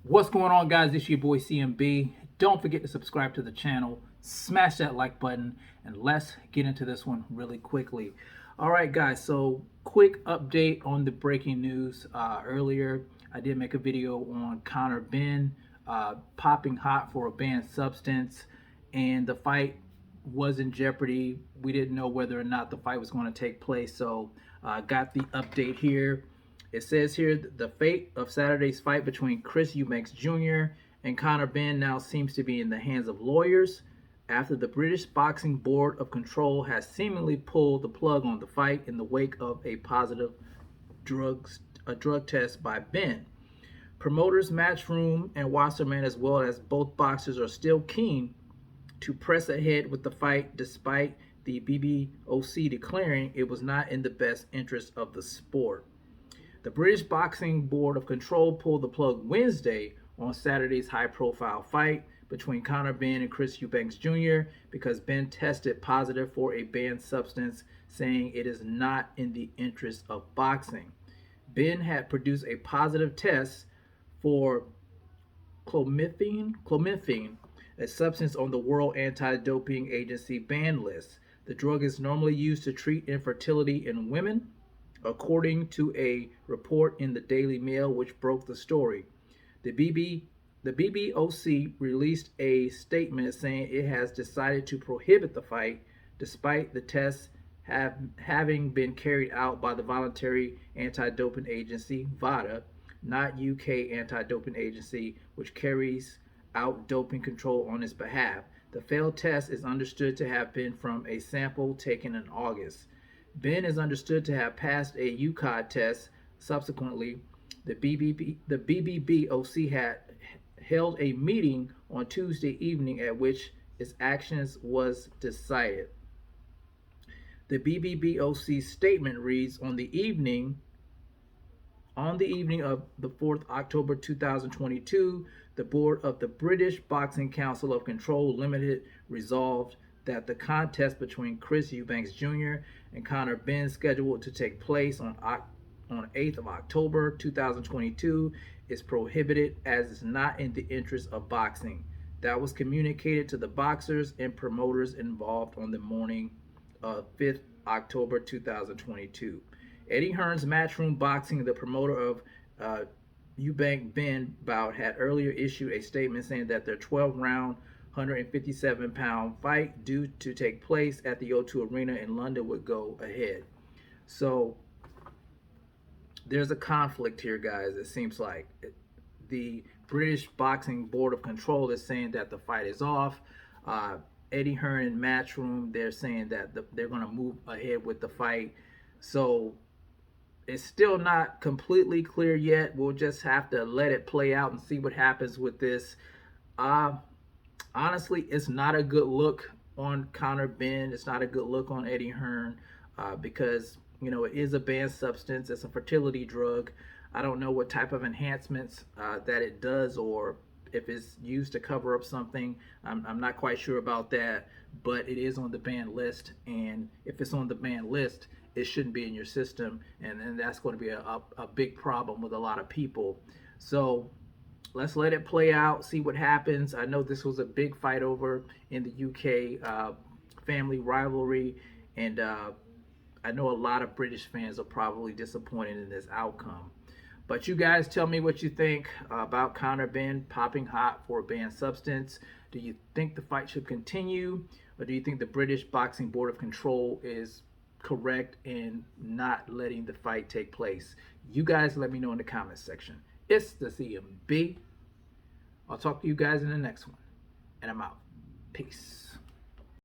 What's going on, guys? It's your boy CMB. Don't forget to subscribe to the channel, smash that like button, and let's get into this one really quickly. All right, guys, so quick update on the breaking news. Earlier, I did make a video on Conor Benn popping hot for a banned substance, and the fight was in jeopardy. We didn't know whether or not the fight was going to take place, so got the update here. It says here the fate of Saturday's fight between Chris Eubanks Jr. and Conor Benn now seems to be in the hands of lawyers after the British Boxing Board of Control has seemingly pulled the plug on the fight in the wake of a positive drug test by Benn. Promoters Matchroom and Wasserman, as well as both boxers, are still keen to press ahead with the fight despite the BBOC declaring it was not in the best interest of the sport. The British Boxing Board of Control pulled the plug Wednesday on Saturday's high-profile fight between Conor Benn and Chris Eubanks Jr. because Benn tested positive for a banned substance, saying it is not in the interest of boxing. Benn had produced a positive test for clomiphene, a substance on the World Anti-Doping Agency ban list. The drug is normally used to treat infertility in women, according to a report in the Daily Mail which broke the story. The BBOC released a statement saying it has decided to prohibit the fight despite the tests having been carried out by the voluntary anti-doping agency VADA, not UK anti-doping agency, which carries out doping control on its behalf. The failed test is understood to have been from a sample taken in August. Benn is understood to have passed a UCOD test. Subsequently, the BBBOC had held a meeting on Tuesday evening at which its actions was decided. The BBBOC statement reads, on the evening of the 4th October 2022, the board of the British Boxing Council of Control Limited resolved that the contest between Chris Eubanks Jr. and Conor Benn, scheduled to take place on 8th of October 2022, is prohibited as it's not in the interest of boxing. That was communicated to the boxers and promoters involved on the morning of 5th October 2022. Eddie Hearn's Matchroom Boxing, the promoter of Eubank Benn bout, had earlier issued a statement saying that their 12-round 157-pound fight due to take place at the O2 Arena in London would go ahead. So there's a conflict here, guys. It seems like the British Boxing Board of Control is saying that the fight is off. Eddie Hearn and Matchroom, they're saying that they're going to move ahead with the fight. So it's still not completely clear yet. We'll just have to let it play out and see what happens with this. Honestly, it's not a good look on Conor Benn. It's not a good look on Eddie Hearn because, you know, it is a banned substance. It's a fertility drug. I don't know what type of enhancements that it does, or if it's used to cover up something. I'm not quite sure about that, but it is on the banned list. And if it's on the banned list, it shouldn't be in your system. And then that's going to be a big problem with a lot of people. So let's let it play out, see what happens. I know this was a big fight over in the UK, family rivalry, and I know a lot of British fans are probably disappointed in this outcome. But you guys tell me what you think about Conor Benn popping hot for a banned substance. Do you think the fight should continue, or do you think the British Boxing Board of Control is correct in not letting the fight take place? You guys let me know in the comments section. It's the CMB. I'll talk to you guys in the next one. And I'm out. Peace.